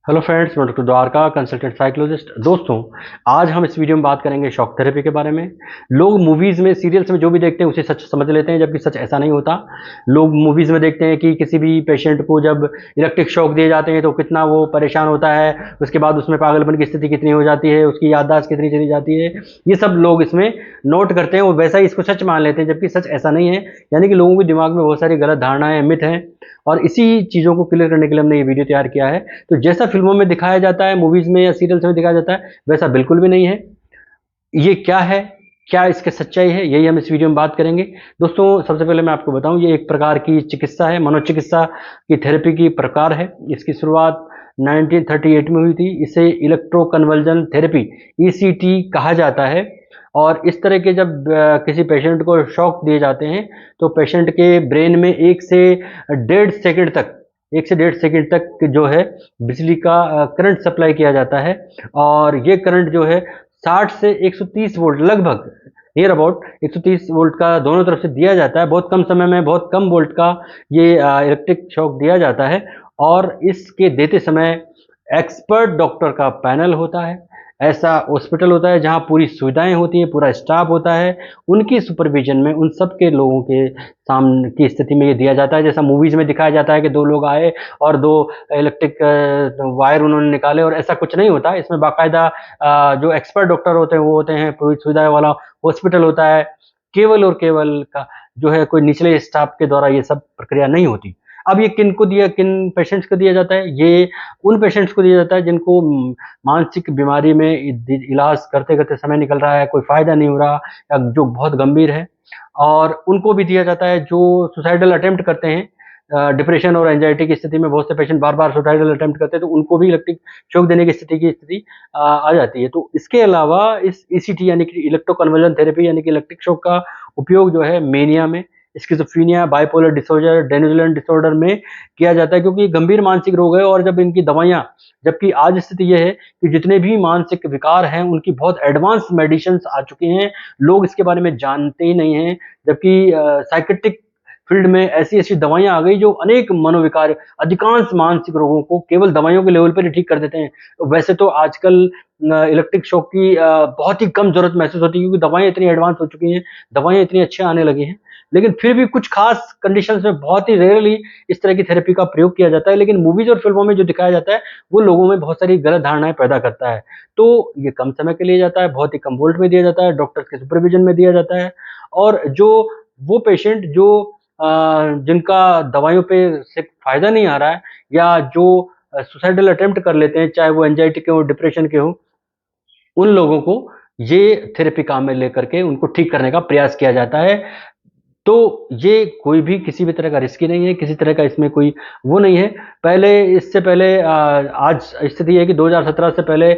Hello friends, मैं doctor Dwarka, consultant psychologist. दोस्तों, आज हम इस वीडियो में बात करेंगे शॉक थेरेपी के बारे में। लोग मूवीज़ में, सीरियल्स में जो भी देखते हैं उसे सच समझ लेते हैं, जबकि सच ऐसा नहीं होता। लोग मूवीज़ में देखते हैं कि किसी भी पेशेंट को जब इलेक्ट्रिक शॉक दिए जाते हैं तो कितना वो परेशान होता है, उसके बाद उसमें पागलपन की स्थिति कितनी हो जाती है, उसकी याददाश्त कितनी चली जाती है। ये सब लोग इसमें नोट करते हैं और वैसा ही इसको सच मान लेते हैं, जबकि सच ऐसा नहीं है। यानी कि लोगों के दिमाग में बहुत सारी गलत धारणाएं, मिथ हैं, और इसी चीज़ों को क्लियर करने के लिए हमने ये वीडियो तैयार किया है। तो जैसा फिल्मों में दिखाया जाता है, मूवीज़ में या सीरियल्स में दिखाया जाता है, वैसा बिल्कुल भी नहीं है। ये क्या है, क्या इसकी सच्चाई है, यही हम इस वीडियो में बात करेंगे। दोस्तों, सबसे पहले मैं आपको बताऊं, ये एक प्रकार की चिकित्सा है, मनोचिकित्सा की थेरेपी की प्रकार है। इसकी शुरुआत 1938 में हुई थी। इसे इलेक्ट्रोकन्वल्जन थेरेपी, ईसीटी कहा जाता है। और इस तरह के जब किसी पेशेंट को शॉक दिए जाते हैं तो पेशेंट के ब्रेन में 1 से 1.5 सेकंड तक जो है बिजली का करंट सप्लाई किया जाता है। और ये करंट जो है 60 से 130 वोल्ट, लगभग नियर अबाउट 130 वोल्ट का दोनों तरफ से दिया जाता है। बहुत कम समय में बहुत कम वोल्ट का ये इलेक्ट्रिक शॉक दिया जाता है। और इसके देते समय एक्सपर्ट डॉक्टर का पैनल होता है। ऐसा हॉस्पिटल होता है जहां पूरी सुविधाएं होती हैं, पूरा स्टाफ होता है। उनकी सुपरविजन में उन सब के लोगों के सामने की स्थिति में ये दिया जाता है। जैसा मूवीज में दिखाया जाता है कि 2 लोग आए और 2 इलेक्ट्रिक वायर उन्होंने निकाले, और ऐसा कुछ नहीं होता। इसमें बाकायदा जो एक्सपर्ट डॉक्टर होते हैं वो होते हैं, पूरी सुविधाएं वाला हॉस्पिटल होता है। केवल और केवल का जो है कोई निचले स्टाफ के द्वारा ये सब प्रक्रिया नहीं होती। अब ये किन पेशेंट्स को दिया जाता है? ये उन पेशेंट्स को दिया जाता है जिनको मानसिक बीमारी में इलाज करते करते समय निकल रहा है, कोई फायदा नहीं हो रहा, या जो बहुत गंभीर है। और उनको भी दिया जाता है जो सुसाइडल अटेम्प्ट करते हैं। डिप्रेशन और एंजाइटी की स्थिति में बहुत से पेशेंट बार बार सुसाइडल अटेम्प्ट करते हैं, तो उनको भी इलेक्ट्रिक शॉक देने की स्थिति आ जाती है। तो इसके अलावा इस ईसीटी यानी कि इलेक्ट्रोकन्वर्जन थेरेपी यानी कि इलेक्ट्रिक शॉक का उपयोग जो है मेनिया में, स्किज़ोफ्रेनिया, बाइपोलर डिसऑर्डर, डेनिसोलिन डिसऑर्डर में किया जाता है, क्योंकि ये गंभीर मानसिक रोग है। और जब इनकी दवाइयाँ, जबकि आज स्थिति ये है कि जितने भी मानसिक विकार हैं उनकी बहुत एडवांस मेडिसिन्स आ चुकी हैं, लोग इसके बारे में जानते ही नहीं हैं। जबकि साइकियाट्रिक फील्ड में ऐसी-ऐसी दवाइयाँ आ गई जो अनेक मनोविकार, अधिकांश मानसिक रोगों को केवल दवाइयों के लेवल पर ही ठीक कर देते हैं। वैसे तो आजकल इलेक्ट्रिक शॉक की बहुत ही कम ज़रूरत महसूस होती है, क्योंकि दवाइयाँ इतनी एडवांस हो चुकी हैं, दवाइयाँ इतनी अच्छी आने लगी हैं। लेकिन फिर भी कुछ खास कंडीशंस में बहुत ही रेयरली इस तरह की थेरेपी का प्रयोग किया जाता है। लेकिन मूवीज़ और फ़िल्मों में जो दिखाया जाता है, वो लोगों में बहुत सारी गलत धारणाएँ पैदा करता है। तो ये कम समय के लिए जाता है, बहुत ही कम वोल्ट में दिया जाता है, डॉक्टर्स के सुपरविज़न में दिया जाता है। और जो वो पेशेंट जो जिनका दवाइयों पे से फ़ायदा नहीं आ रहा है, या जो सुसाइडल अटेम्प्ट कर लेते हैं, चाहे वो एंग्ज़ायटी के हों, डिप्रेशन के हों, उन लोगों को ये थेरेपी काम में लेकर के उनको ठीक करने का प्रयास किया जाता है। तो ये कोई भी किसी भी तरह का रिस्की नहीं है, किसी तरह का इसमें कोई वो नहीं है। इससे पहले आज स्थिति है कि 2017 से पहले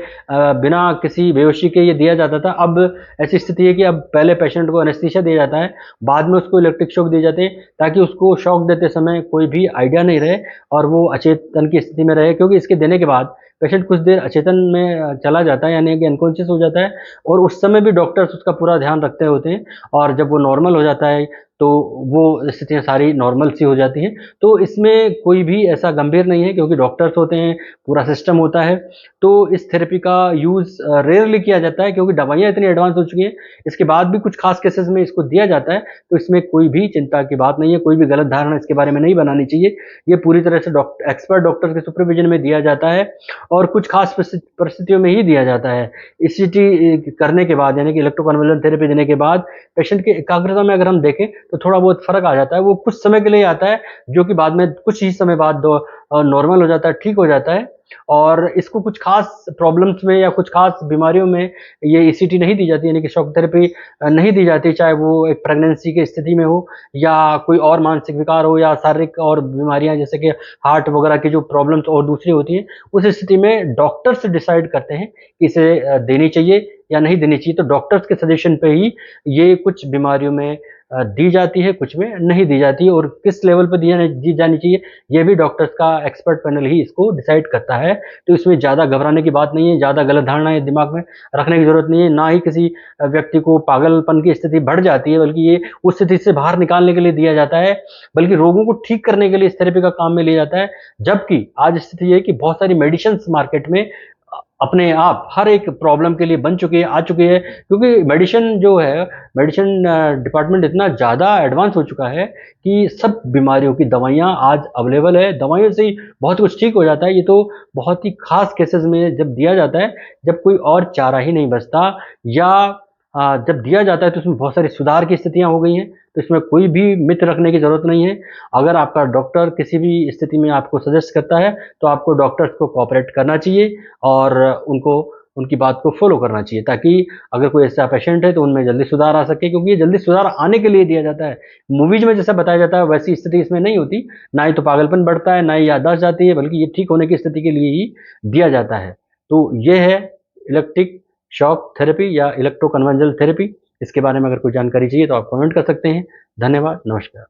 बिना किसी बेहोशी के ये दिया जाता था। अब ऐसी स्थिति है कि अब पहले पेशेंट को एनेस्थीसिया दिया जाता है, बाद में उसको इलेक्ट्रिक शॉक दिए जाते हैं, ताकि उसको शॉक देते समय कोई भी आइडिया नहीं रहे और वो अचेतन की स्थिति में रहे। क्योंकि इसके देने के बाद पेशेंट कुछ देर अचेतन में चला जाता है, यानी कि अनकॉन्शियस हो जाता है, और उस समय भी डॉक्टर्स उसका पूरा ध्यान रखते होते हैं। और जब वो नॉर्मल हो जाता है तो वो स्थितियाँ सारी नॉर्मल सी हो जाती हैं। तो इसमें कोई भी ऐसा गंभीर नहीं है, क्योंकि डॉक्टर्स होते हैं, पूरा सिस्टम होता है। तो इस थेरेपी का यूज़ रेयरली किया जाता है, क्योंकि दवाइयाँ इतनी एडवांस हो चुकी हैं। इसके बाद भी कुछ खास केसेस में इसको दिया जाता है, तो इसमें कोई भी चिंता की बात नहीं है, कोई भी गलत धारणा इसके बारे में नहीं बनानी चाहिए। ये पूरी तरह से एक्सपर्ट डॉक्टर के सुपरविजन में दिया जाता है, और कुछ खास परिस्थितियों में ही दिया जाता है। ईसीटी करने के बाद, यानी कि इलेक्ट्रोकन्वर्जन थेरेपी देने के बाद पेशेंट की एकाग्रता में अगर हम देखें तो थोड़ा बहुत फ़र्क आ जाता है। वो कुछ समय के लिए आता है, जो कि बाद में कुछ ही समय बाद नॉर्मल हो जाता है, ठीक हो जाता है। और इसको कुछ खास प्रॉब्लम्स में या कुछ खास बीमारियों में ये ईसीटी नहीं दी जाती, यानी कि शॉक थेरेपी नहीं दी जाती, चाहे वो एक प्रेगनेंसी की स्थिति में हो, या कोई और मानसिक विकार हो, या शारीरिक और बीमारियाँ जैसे कि हार्ट वगैरह की जो प्रॉब्लम्स और दूसरी होती हैं। उस स्थिति में डॉक्टर्स डिसाइड करते हैं कि इसे देनी चाहिए या नहीं देनी चाहिए। तो डॉक्टर्स के सजेशन पे ही ये कुछ बीमारियों में दी जाती है, कुछ में नहीं दी जाती है, और किस लेवल पर दी जानी चाहिए, ये भी डॉक्टर्स का एक्सपर्ट पैनल ही इसको डिसाइड करता है। तो इसमें ज़्यादा घबराने की बात नहीं है, ज़्यादा गलत धारणाएँ दिमाग में रखने की ज़रूरत नहीं है, ना ही किसी व्यक्ति को पागलपन की स्थिति बढ़ जाती है, बल्कि ये उस स्थिति से बाहर निकालने के लिए दिया जाता है, बल्कि रोगों को ठीक करने के लिए इस थेरेपी का काम में लिया जाता है। जबकि आज स्थिति ये है कि बहुत सारी मेडिसिन्स मार्केट में अपने आप हर एक प्रॉब्लम के लिए बन चुकी है, आ चुकी है, क्योंकि मेडिसिन जो है, मेडिसिन डिपार्टमेंट इतना ज़्यादा एडवांस हो चुका है कि सब बीमारियों की दवाइयाँ आज अवेलेबल है, दवाइयों से ही बहुत कुछ ठीक हो जाता है। ये तो बहुत ही खास केसेस में जब दिया जाता है, जब कोई और चारा ही नहीं बचता, या जब दिया जाता है तो उसमें बहुत सारी सुधार की स्थितियाँ हो गई हैं, तो इसमें कोई भी मिथ रखने की ज़रूरत नहीं है। अगर आपका डॉक्टर किसी भी स्थिति में आपको सजेस्ट करता है, तो आपको डॉक्टर्स को कोऑपरेट करना चाहिए और उनको उनकी बात को फ़ॉलो करना चाहिए, ताकि अगर कोई ऐसा पेशेंट है तो उनमें जल्दी सुधार आ सके, क्योंकि ये जल्दी सुधार आने के लिए दिया जाता है। मूवीज़ में जैसा बताया जाता है वैसी स्थिति इसमें नहीं होती, ना ही तो पागलपन बढ़ता है, ना ही याददाश्त जाती है, बल्कि ये ठीक होने की स्थिति के लिए ही दिया जाता है। तो ये है इलेक्ट्रिक शॉक थेरेपी या इलेक्ट्रोकन्वर्जन थेरेपी। इसके बारे में अगर कोई जानकारी चाहिए तो आप कमेंट कर सकते हैं। धन्यवाद, नमस्कार।